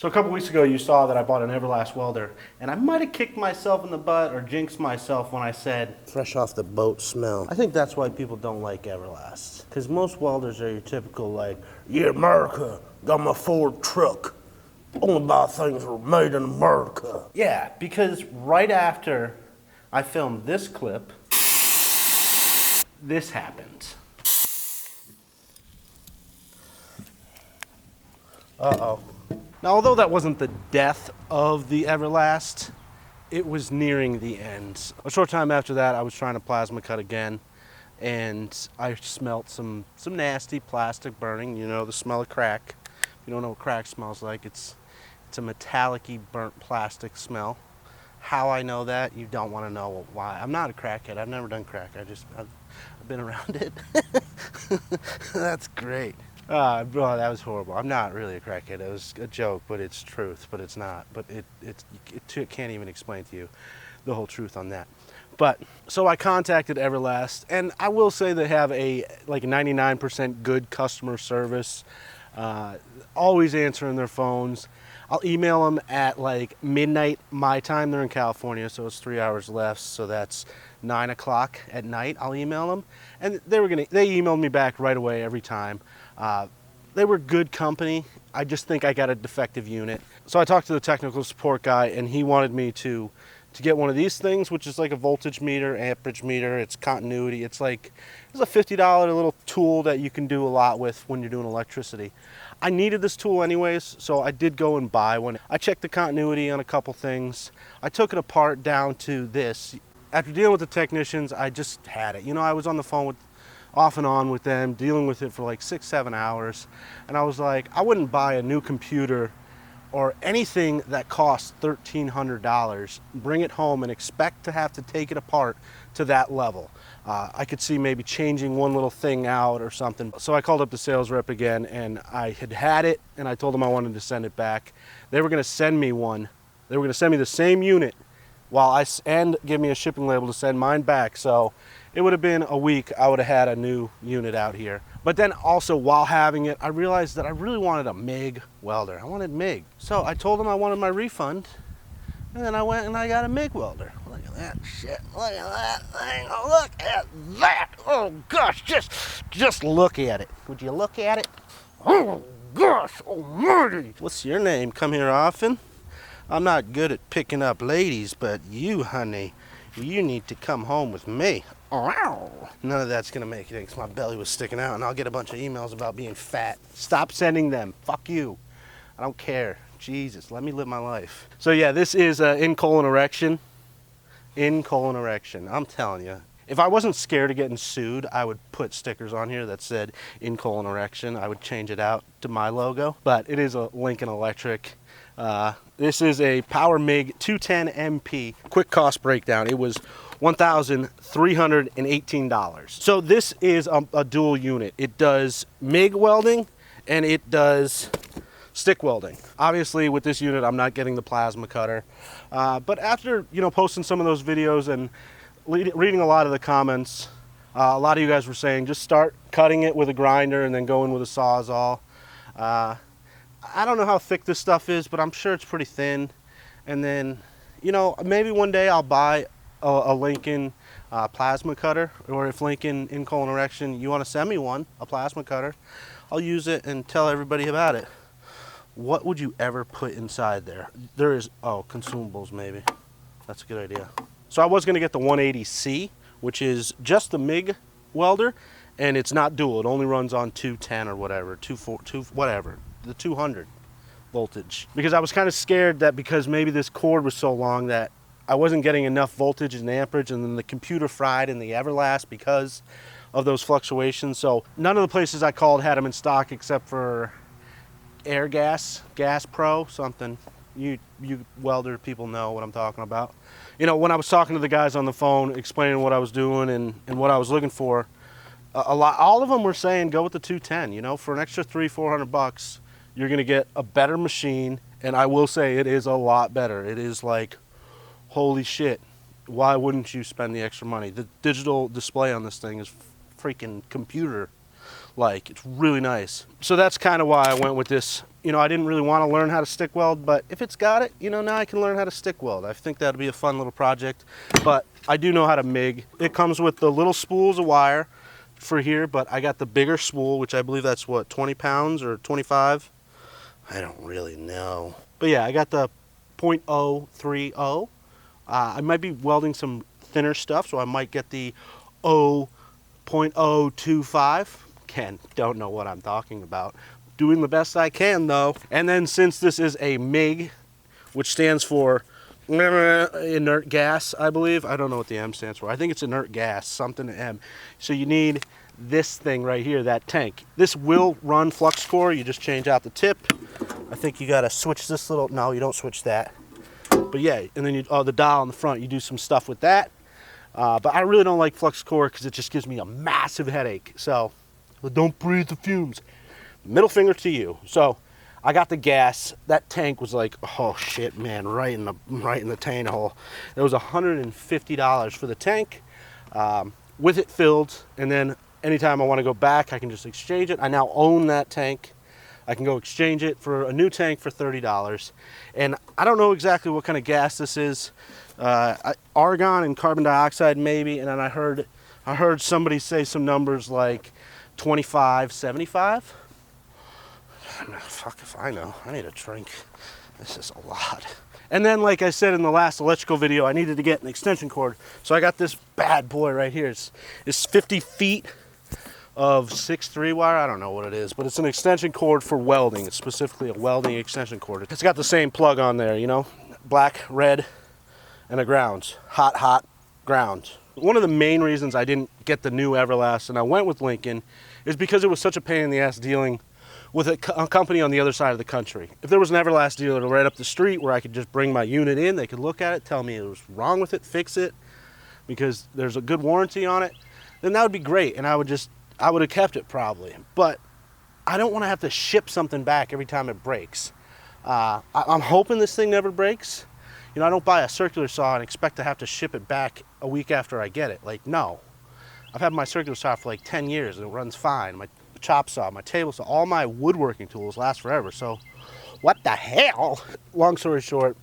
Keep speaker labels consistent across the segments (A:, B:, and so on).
A: So a couple weeks ago you saw that I bought an Everlast welder, and I might have kicked myself in the butt or jinxed myself when I said fresh off the boat smell. I think that's why people don't like Everlast, because most welders are your typical like, yeah, America, got my Ford truck, only buy things that are made in America. Yeah, because right after I filmed this clip, this happened. Uh-oh. Now, although that wasn't the death of the Everlast, it was nearing the end. A short time after that, I was trying to plasma cut again, and I smelt some nasty plastic burning. You know, the smell of crack. If you don't know what crack smells like, it's a metallic-y burnt plastic smell. How I know that, you don't want to know why. I'm not a crackhead. I've never done crack. I've been around it. That's great. Bro, that was horrible. I'm not really a crackhead. It was a joke, but it's truth, but it's not. But it can't even explain to you the whole truth on that. But, so I contacted Everlast, and I will say they have a 99% good customer service, always answering their phones. I'll email them at like midnight my time. They're in California, so it's 3 hours left, so that's 9 o'clock at night. I'll email them, and they emailed me back right away every time. They were good company. I just think I got a defective unit. So I talked to the technical support guy, and he wanted me to get one of these things, which is like a voltage meter, amperage meter. It's continuity. It's a $50 little tool that you can do a lot with when you're doing electricity. I needed this tool anyways, so I did go and buy one. I checked the continuity on a couple things. I took it apart down to this. After dealing with the technicians, I just had it. You know, I was on the phone off and on with them, dealing with it for like 6-7 hours. And I was like, I wouldn't buy a new computer or anything that costs $1,300, bring it home and expect to have to take it apart to that level. I could see maybe changing one little thing out or something. So I called up the sales rep again, and I had it, and I told them I wanted to send it back. They were gonna send me one. They were gonna send me the same unit and give me a shipping label to send mine back. So it would have been a week, I would have had a new unit out here. But then also while having it, I realized that I really wanted a MIG welder. I wanted MIG. So I told them I wanted my refund, and then I went and I got a MIG welder. Look at that shit, look at that thing, look at that. Oh gosh, just look at it. Would you look at it? Oh gosh almighty. What's your name? Come here often? I'm not good at picking up ladies, but you, honey, you need to come home with me. None of that's gonna make it because my belly was sticking out, and I'll get a bunch of emails about being fat. Stop sending them. Fuck you. I don't care. Jesus, let me live my life. So yeah, this is in-colon erection. In-colon erection. I'm telling you. If I wasn't scared of getting sued, I would put stickers on here that said in-colon erection. I would change it out to my logo. But it is a Lincoln Electric. This is a Power MIG 210 MP. Quick cost breakdown. It was $1,318. So this is a dual unit. It does MIG welding and it does stick welding. Obviously with this unit I'm not getting the plasma cutter, but after posting some of those videos and reading a lot of the comments, a lot of you guys were saying just start cutting it with a grinder and then go in with a Sawzall. I don't know how thick this stuff is, but I'm sure it's pretty thin. And then, maybe one day I'll buy a Lincoln plasma cutter, or if Lincoln in-colon erection, you want to send me one, a plasma cutter, I'll use it and tell everybody about it. What would you ever put inside there? There is, consumables maybe. That's a good idea. So I was going to get the 180C, which is just the MIG welder, and it's not dual. It only runs on 210 or whatever, 240, whatever. The 200 voltage, because I was kind of scared that because maybe this cord was so long that I wasn't getting enough voltage and amperage, and then the computer fried in the Everlast because of those fluctuations. So none of the places I called had them in stock except for Air Gas Pro something. You welder people know what I'm talking about. When I was talking to the guys on the phone explaining what I was doing and what I was looking for, all of them were saying go with the 210. For an extra $300-400 you're gonna get a better machine, and I will say it is a lot better. It is like, holy shit, why wouldn't you spend the extra money? The digital display on this thing is freaking computer Like, it's really nice. So that's kind of why I went with this. You know, I didn't really want to learn how to stick weld, but if it's got it, you know, now I can learn how to stick weld. I think that'd be a fun little project. But I do know how to MIG. It comes with the little spools of wire for here, but I got the bigger spool, which I believe that's what, 20 pounds or 25? I don't really know. But yeah, I got the .030. I might be welding some thinner stuff, so I might get the .025. Ken, don't know what I'm talking about. Doing the best I can though. And then since this is a MIG, which stands for inert gas, I believe. I don't know what the M stands for. I think it's inert gas, something M. So you need this thing right here, that tank. This will run flux core. You just change out the tip. I think you gotta switch this little, no, you don't switch that. But yeah, and then the dial on the front, you do some stuff with that. But I really don't like flux core because it just gives me a massive headache. So don't breathe the fumes. Middle finger to you. So I got the gas. That tank was like, oh shit, man, right in the tank hole. It was $150 for the tank, with it filled. And then anytime I want to go back, I can just exchange it. I now own that tank. I can go exchange it for a new tank for $30. And I don't know exactly what kind of gas this is. Argon and carbon dioxide maybe. And then I heard somebody say some numbers like 25, 75. Fuck if I know. I need a drink. This is a lot. And then, like I said in the last electrical video, I needed to get an extension cord. So I got this bad boy right here. It's 50 feet of 6'3" wire. I don't know what it is, but it's an extension cord for welding. It's specifically a welding extension cord. It's got the same plug on there, you know, black, red, and a ground. Hot ground. One of the main reasons I didn't get the new Everlast and I went with Lincoln is because it was such a pain in the ass dealing with a company on the other side of the country. If there was an Everlast dealer right up the street where I could just bring my unit in, they could look at it, tell me it was wrong with it, fix it, because there's a good warranty on it, then that would be great, and I would have kept it probably. But I don't want to have to ship something back every time it breaks. I'm hoping this thing never breaks. You know, I don't buy a circular saw and expect to have to ship it back a week after I get it. Like, no. I've had my circular saw for like 10 years and it runs fine. My chop saw, my table saw, all my woodworking tools last forever. So what the hell? Long story short,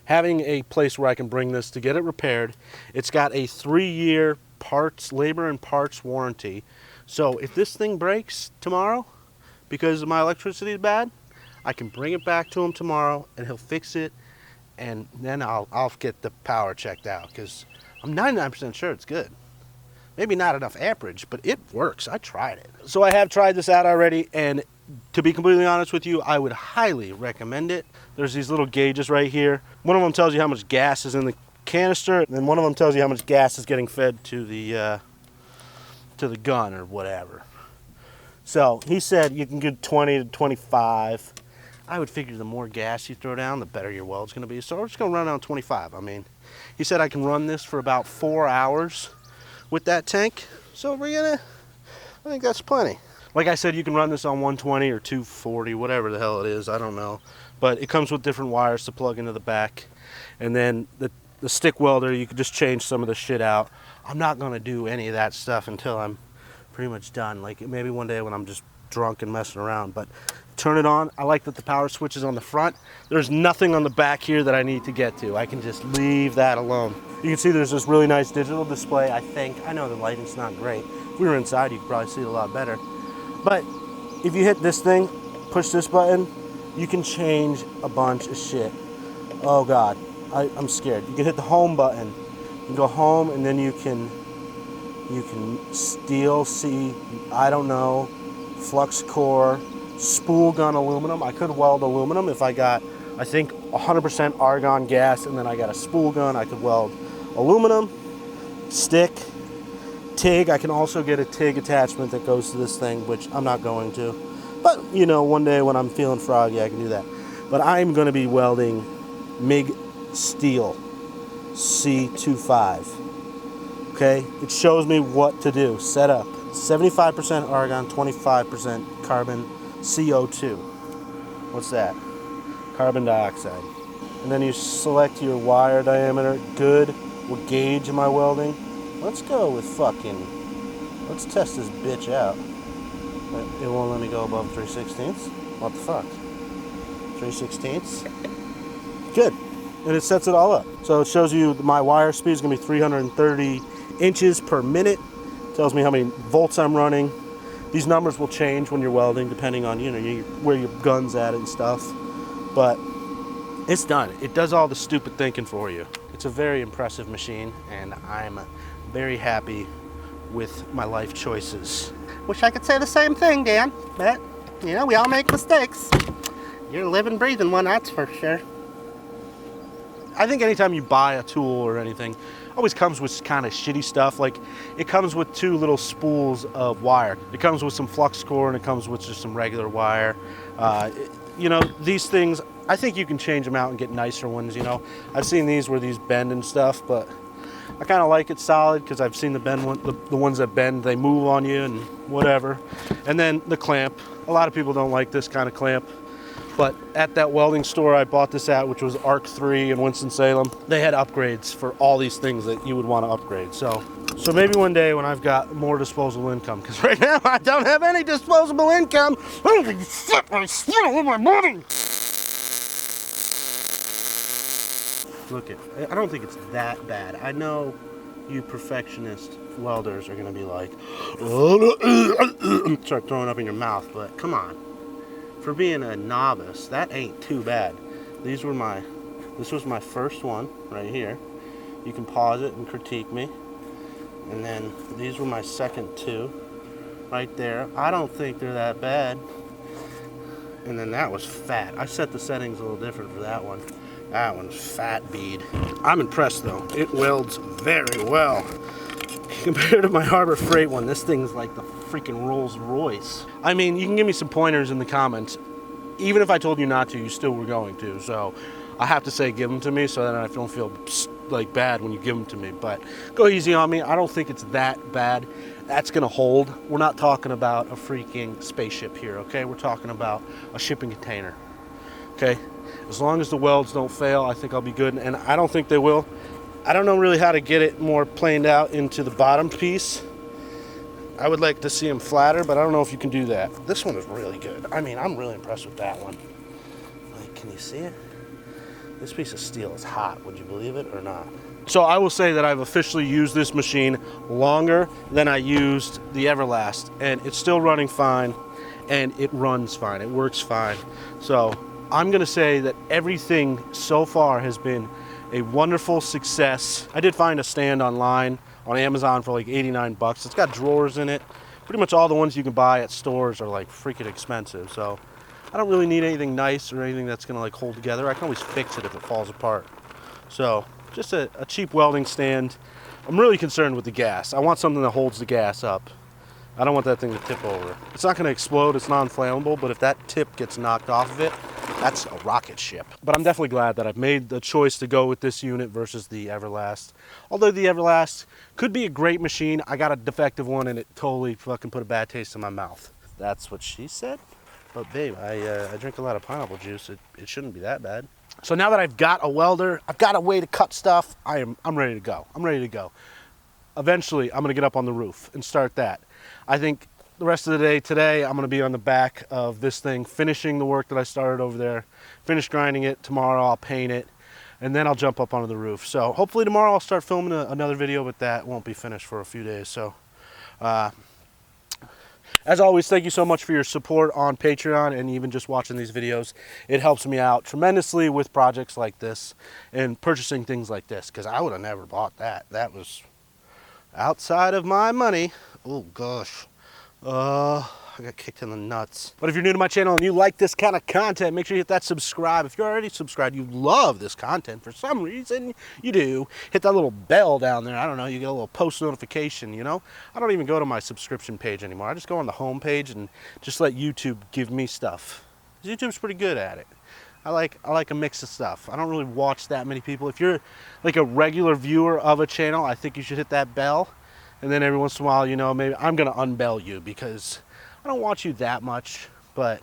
A: having a place where I can bring this to get it repaired. It's got a 3-year labor and parts warranty. So if this thing breaks tomorrow because my electricity is bad, I can bring it back to him tomorrow and he'll fix it, and then I'll get the power checked out because I'm 99% sure it's good. Maybe not enough amperage, but it works. I tried it. So I have tried this out already, and to be completely honest with you, I would highly recommend it. There's these little gauges right here. One of them tells you how much gas is in the canister, and then one of them tells you how much gas is getting fed to the gun or whatever. So he said you can get 20 to 25. I would figure the more gas you throw down, the better your weld's gonna be. So we're just gonna run on 25. I mean, he said I can run this for about 4 hours with that tank. So I think that's plenty. Like I said, you can run this on 120 or 240, whatever the hell it is, I don't know. But it comes with different wires to plug into the back. And then the stick welder, you can just change some of the shit out. I'm not gonna do any of that stuff until I'm pretty much done. Like maybe one day when I'm just drunk and messing around, but turn it on. I like that the power switch is on the front. There's nothing on the back here that I need to get to. I can just leave that alone. You can see there's this really nice digital display, I think. I know the lighting's not great. If we were inside, you could probably see it a lot better. But if you hit this thing, push this button, you can change a bunch of shit. Oh God, I'm scared. You can hit the home button. You can go home, and then you can see, I don't know, flux core, spool gun aluminum. I could weld aluminum if I got, I think, 100% argon gas, and then I got a spool gun. I could weld aluminum, stick, TIG. I can also get a TIG attachment that goes to this thing, which I'm not going to. But, you know, one day when I'm feeling froggy, I can do that. But I'm going to be welding MIG steel C25. Okay? It shows me what to do. Set up. 75% argon, 25% carbon, CO2. What's that? Carbon dioxide. And then you select your wire diameter. Good. What gauge am I welding? Let's go with let's test this bitch out. But it won't let me go above 3/16. What the fuck? 3/16. Good. And it sets it all up. So it shows you my wire speed is going to be 330 inches per minute. Tells me how many volts I'm running. These numbers will change when you're welding depending on, you know, where your gun's at and stuff. But it's done. It does all the stupid thinking for you. It's a very impressive machine, and I'm very happy with my life choices. Wish I could say the same thing, Dan, but, you know, we all make mistakes. You're a living, breathing one, that's for sure. I think anytime you buy a tool or anything, always comes with kind of shitty stuff. Like, it comes with 2 little spools of wire. It comes with some flux core, and it comes with just some regular wire. You know, these things, I think you can change them out and get nicer ones, you know. I've seen these where these bend and stuff, but I kind of like it solid because I've seen the ones that bend, they move on you and whatever. And then the clamp. A lot of people don't like this kind of clamp. But at that welding store I bought this at, which was Arc 3 in Winston-Salem, they had upgrades for all these things that you would want to upgrade. So maybe one day when I've got more disposable income, because right now I don't have any disposable income. I'm going to sit and spend all my money. Look it, I don't think it's that bad. I know you perfectionist welders are going to be like, start throwing up in your mouth, but come on. For being a novice, that ain't too bad. This was my first one right here. You can pause it and critique me. And then these were my second 2 right there. I don't think they're that bad. And then that was fat. I set the settings a little different for that one. That one's fat bead. I'm impressed though. It welds very well. Compared to my Harbor Freight one, this thing's like the freaking Rolls Royce. I mean, you can give me some pointers in the comments. Even if I told you not to, you still were going to. So I have to say give them to me so that I don't feel like bad when you give them to me. But go easy on me. I don't think it's that bad. That's gonna hold. We're not talking about a freaking spaceship here, okay? We're talking about a shipping container, okay? As long as the welds don't fail, I think I'll be good. And I don't think they will. I don't know really how to get it more planed out into the bottom piece. I would like to see them flatter, but I don't know if you can do that. This one is really good. I mean, I'm really impressed with that one. Like, can you see it? This piece of steel is hot. Would you believe it or not? So I will say that I've officially used this machine longer than I used the Everlast, and it's still running fine, and it runs fine. It works fine. So I'm gonna say that everything so far has been a wonderful success. I did find a stand online on Amazon for like 89 bucks. It's got drawers in it. Pretty much all the ones you can buy at stores are like freaking expensive. So I don't really need anything nice or anything that's gonna like hold together. I can always fix it if it falls apart. So just a cheap welding stand. I'm really concerned with the gas. I want something that holds the gas up. I don't want that thing to tip over. It's not gonna explode, it's non-flammable, but if that tip gets knocked off of it, that's a rocket ship. But I'm definitely glad that I've made the choice to go with this unit versus the Everlast. Although the Everlast could be a great machine, I got a defective one and it totally fucking put a bad taste in my mouth. That's what she said. But babe, I drink a lot of pineapple juice. It shouldn't be that bad. So now that I've got a welder, I've got a way to cut stuff, I'm ready to go. I'm ready to go. Eventually, I'm gonna get up on the roof and start that. I think the rest of the day today, I'm gonna be on the back of this thing, finishing the work that I started over there, finish grinding it. Tomorrow I'll paint it, and then I'll jump up onto the roof. So hopefully tomorrow I'll start filming another video, but that won't be finished for a few days. So as always, thank you so much for your support on Patreon and even just watching these videos. It helps me out tremendously with projects like this and purchasing things like this, because I would have never bought that. That was outside of my money. Oh gosh. I got kicked in the nuts. But if you're new to my channel and you like this kind of content, make sure you hit that subscribe. If you're already subscribed, you love this content for some reason, you do, hit that little bell down there. I don't know, you get a little post notification, you know? I don't even go to my subscription page anymore. I just go on the home page and just let YouTube give me stuff. YouTube's pretty good at it. I like a mix of stuff. I don't really watch that many people. If you're like a regular viewer of a channel, I think you should hit that bell. And then every once in a while, you know, maybe I'm gonna unbell you because I don't watch you that much, but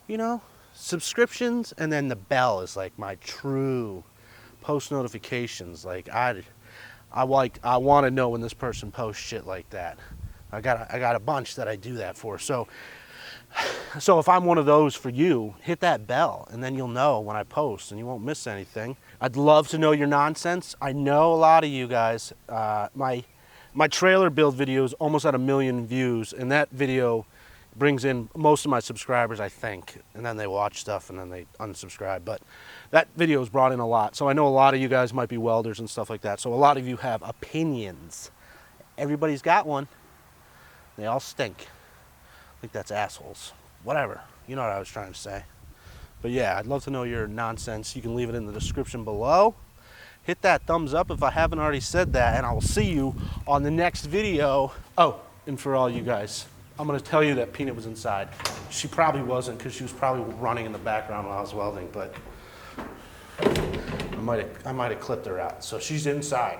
A: you know, subscriptions and then the bell is like my true post notifications. Like I want to know when this person posts shit like that. I got a bunch that I do that for. So if I'm one of those for you, hit that bell and then you'll know when I post and you won't miss anything. I'd love to know your nonsense. I know a lot of you guys, my trailer build video is almost at 1 million views, and that video brings in most of my subscribers, I think, and then they watch stuff and then they unsubscribe. But that video has brought in a lot. So I know a lot of you guys might be welders and stuff like that. So a lot of you have opinions. Everybody's got one. They all stink. I think that's assholes. Whatever. You know what I was trying to say. But yeah, I'd love to know your nonsense. You can leave it in the description below. Hit that thumbs up if I haven't already said that, and I will see you on the next video. Oh, and for all you guys, I'm gonna tell you that Peanut was inside. She probably wasn't, because she was probably running in the background while I was welding, but I might have clipped her out. So she's inside.